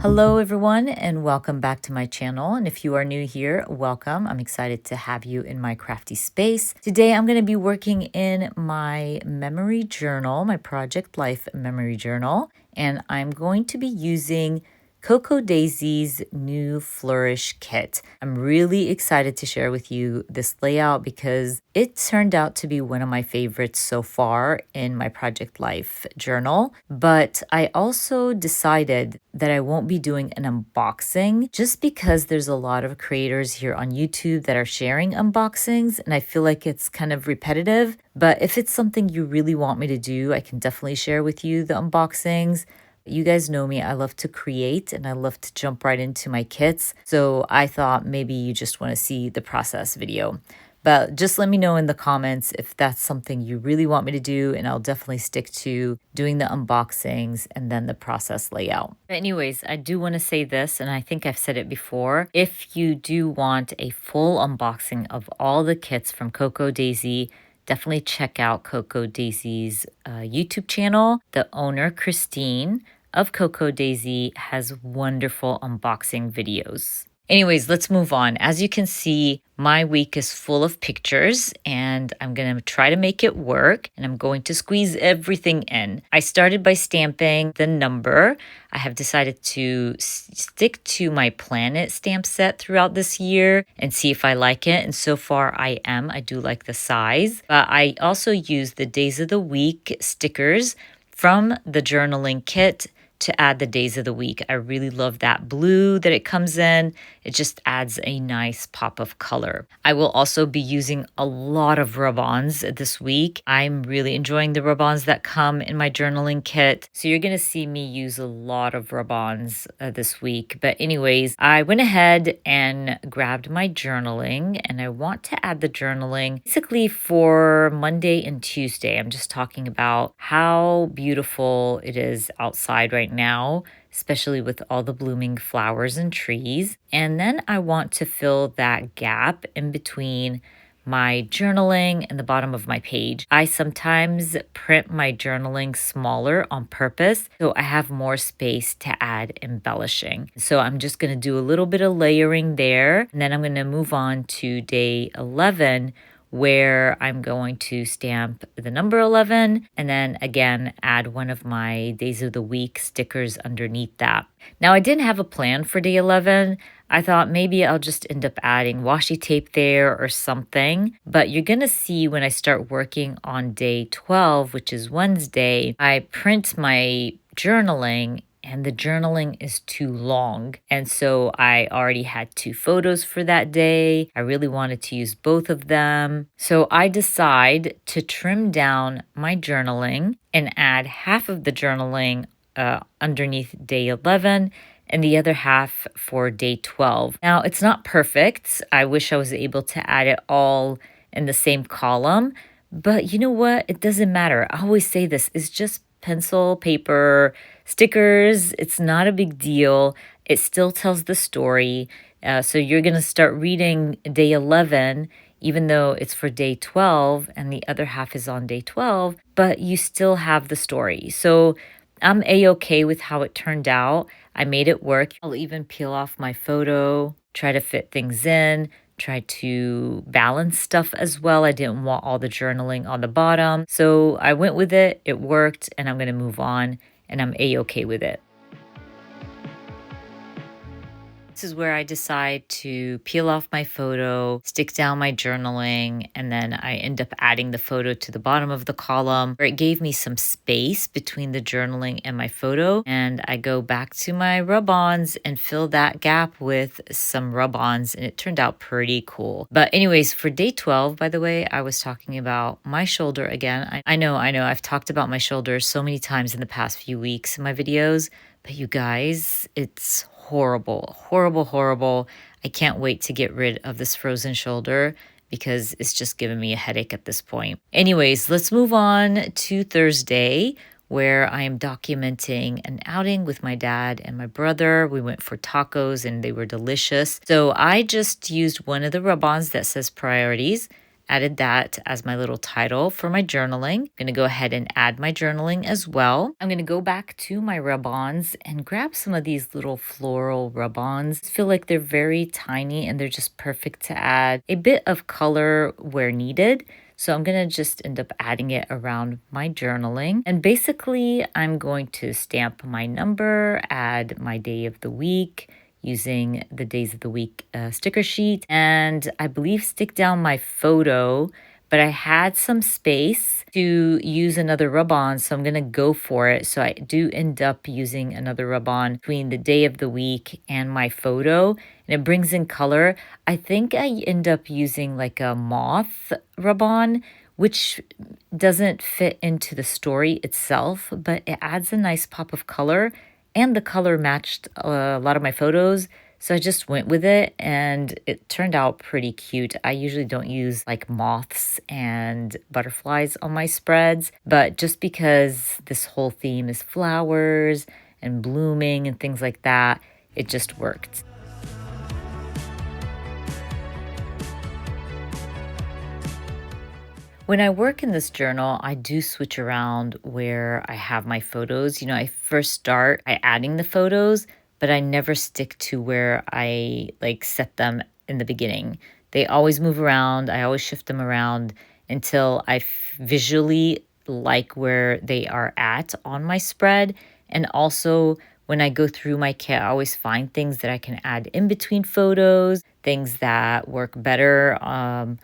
Hello everyone and welcome back to my channel, and if you are new here, welcome. I'm excited to have you in my crafty space. Today I'm going to be working in my memory journal, my Project Life memory journal, and I'm going to be using Coco Daisy's new Flourish kit. I'm really excited to share with you this layout because it turned out to be one of my favorites so far in my Project Life journal. But I also decided that I won't be doing an unboxing just because there's a lot of creators here on YouTube that are sharing unboxings, and I feel like it's kind of repetitive. But if it's something you really want me to do, I can definitely share with you the unboxings. You guys know me, I love to create and I love to jump right into my kits. So I thought maybe you just want to see the process video. But just let me know in the comments if that's something you really want me to do, and I'll definitely stick to doing the unboxings and then the process layout. But anyways, I do want to say this, and I think I've said it before. If you do want a full unboxing of all the kits from Coco Daisy, definitely check out Coco Daisy's YouTube channel. The owner, Christine of Coco Daisy, has wonderful unboxing videos. Anyways, let's move on. As you can see, my week is full of pictures and I'm going to try to make it work, and I'm going to squeeze everything in. I started by stamping the number. I have decided to stick to my planet stamp set throughout this year and see if I like it. And so far I am. I do like the size. But I also use the days of the week stickers from the journaling kit to add the days of the week. I really love that blue that it comes in. It just adds a nice pop of color. I will also be using a lot of rub-ons this week. I'm really enjoying the rub-ons that come in my journaling kit. So you're going to see me use a lot of rub-ons this week. But anyways, I went ahead and grabbed my journaling, and I want to add the journaling basically for Monday and Tuesday. I'm just talking about how beautiful it is outside right now, especially with all the blooming flowers and trees. And then I want to fill that gap in between my journaling and the bottom of my page. I sometimes print my journaling smaller on purpose so I have more space to add embellishing. So I'm just going to do a little bit of layering there, and then I'm going to move on to day 11, where I'm going to stamp the number 11 and then again add one of my days of the week stickers underneath that. Now, I didn't have a plan for day 11. I thought maybe I'll just end up adding washi tape there or something. But you're going to see when I start working on day 12, which is Wednesday, I print my journaling and the journaling is too long. And so I already had 2 photos for that day. I really wanted to use both of them. So I decide to trim down my journaling and add half of the journaling underneath day 11 and the other half for day 12. Now, it's not perfect. I wish I was able to add it all in the same column, but you know what? It doesn't matter. I always say this, it's just pencil, paper, stickers. It's not a big deal. It still tells the story. So you're going to start reading day 11, even though it's for day 12 and the other half is on day 12, but you still have the story. So I'm a-okay with how it turned out. I made it work. I'll even peel off my photo, try to fit things in, try to balance stuff as well. I didn't want all the journaling on the bottom. So I went with it. It worked, and I'm going to move on, and I'm a-okay with it. This is where I decide to peel off my photo, stick down my journaling, and then I end up adding the photo to the bottom of the column, where it gave me some space between the journaling and my photo. And I go back to my rub-ons and fill that gap with some rub-ons, and it turned out pretty cool. But anyways, for day 12, by the way, I was talking about my shoulder again. I know, I've talked about my shoulder so many times in the past few weeks in my videos, but you guys, it's horrible, horrible, horrible. I can't wait to get rid of this frozen shoulder because it's just giving me a headache at this point. Anyways, let's move on to Thursday, where I am documenting an outing with my dad and my brother. We went for tacos and they were delicious. So I just used one of the rub-ons that says priorities, added that as my little title for my journaling. I'm going to go ahead and add my journaling as well. I'm going to go back to my rub-ons and grab some of these little floral rub-ons. I feel like they're very tiny and they're just perfect to add a bit of color where needed. So I'm going to just end up adding it around my journaling. And basically, I'm going to stamp my number, add my day of the week using the days of the week sticker sheet, and I believe stick down my photo, but I had some space to use another rub-on, so I'm going to go for it. So I do end up using another rub-on between the day of the week and my photo, and it brings in color. I think I end up using like a moth rub-on, which doesn't fit into the story itself, but it adds a nice pop of color, and the color matched a lot of my photos. So I just went with it and it turned out pretty cute. I usually don't use like moths and butterflies on my spreads, but just because this whole theme is flowers and blooming and things like that, it just worked. When I work in this journal, I do switch around where I have my photos. I first start by adding the photos, but I never stick to where I like set them in the beginning. They always move around. I always shift them around until I visually like where they are at on my spread. And also, when I go through my kit, I always find things that I can add in between photos, things that work better on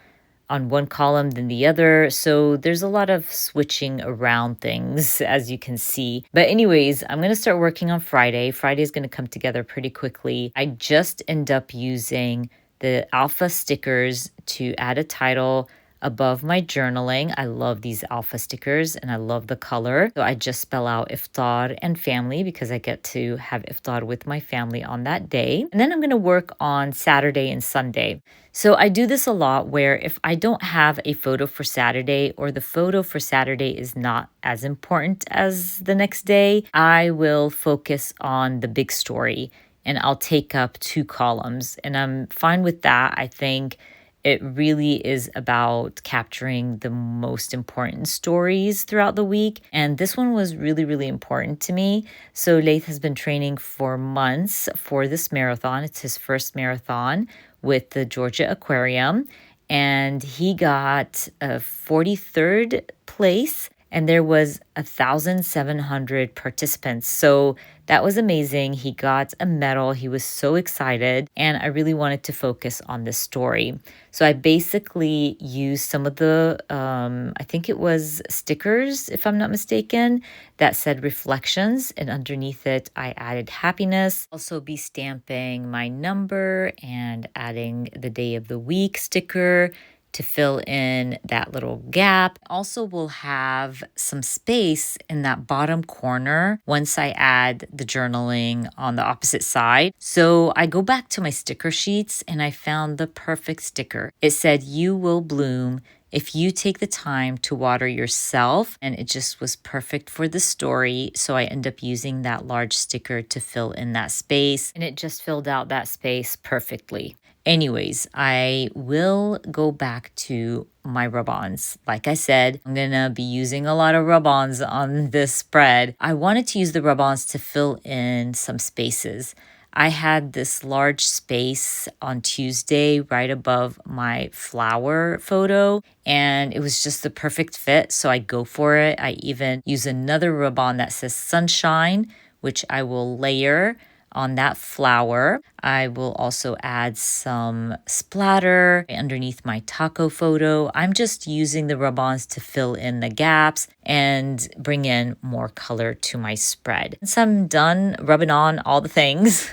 one column than the other. So there's a lot of switching around things, as you can see. But anyways, I'm going to start working on Friday. Friday is going to come together pretty quickly. I just end up using the alpha stickers to add a title above my journaling. I love these alpha stickers and I love the color. So I just spell out iftar and family because I get to have iftar with my family on that day. And then I'm going to work on Saturday and Sunday. So I do this a lot where if I don't have a photo for Saturday or the photo for Saturday is not as important as the next day, I will focus on the big story and I'll take up 2 columns. And I'm fine with that. I think it really is about capturing the most important stories throughout the week. And this one was really, really important to me. So Laith has been training for months for this marathon. It's his first marathon with the Georgia Aquarium. And he got a 43rd place. And there was 1,700 participants. So that was amazing. He got a medal. He was so excited. And I really wanted to focus on this story. So I basically used some of the, I think it was stickers, if I'm not mistaken, that said reflections. And underneath it, I added happiness. Also be stamping my number and adding the day of the week sticker to fill in that little gap. Also, we'll have some space in that bottom corner once I add the journaling on the opposite side. So I go back to my sticker sheets and I found the perfect sticker. It said, "You will bloom if you take the time to water yourself," and it just was perfect for the story. So I end up using that large sticker to fill in that space, and it just filled out that space perfectly. Anyways, I will go back to my rub-ons. Like I said, I'm gonna be using a lot of rub-ons on this spread. I wanted to use the rub-ons to fill in some spaces. I had this large space on Tuesday right above my flower photo, and it was just the perfect fit, so I go for it. I even use another rub-on that says sunshine, which I will layer on that flower. I will also add some splatter underneath my taco photo. I'm just using the rub-ons to fill in the gaps and bring in more color to my spread. Once I'm done rubbing on all the things,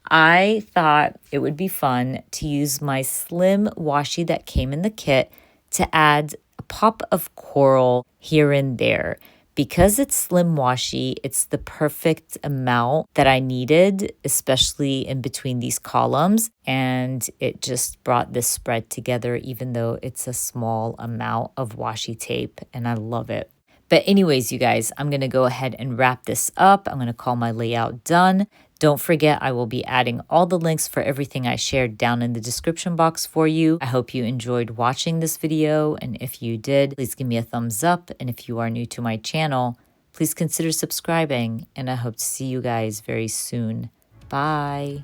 I thought it would be fun to use my slim washi that came in the kit to add a pop of coral here and there. Because it's slim washi, it's the perfect amount that I needed, especially in between these columns. And it just brought this spread together, even though it's a small amount of washi tape, and I love it. But anyways, you guys, I'm going to go ahead and wrap this up. I'm going to call my layout done. Don't forget, I will be adding all the links for everything I shared down in the description box for you. I hope you enjoyed watching this video, and if you did, please give me a thumbs up. And if you are new to my channel, please consider subscribing, and I hope to see you guys very soon. Bye.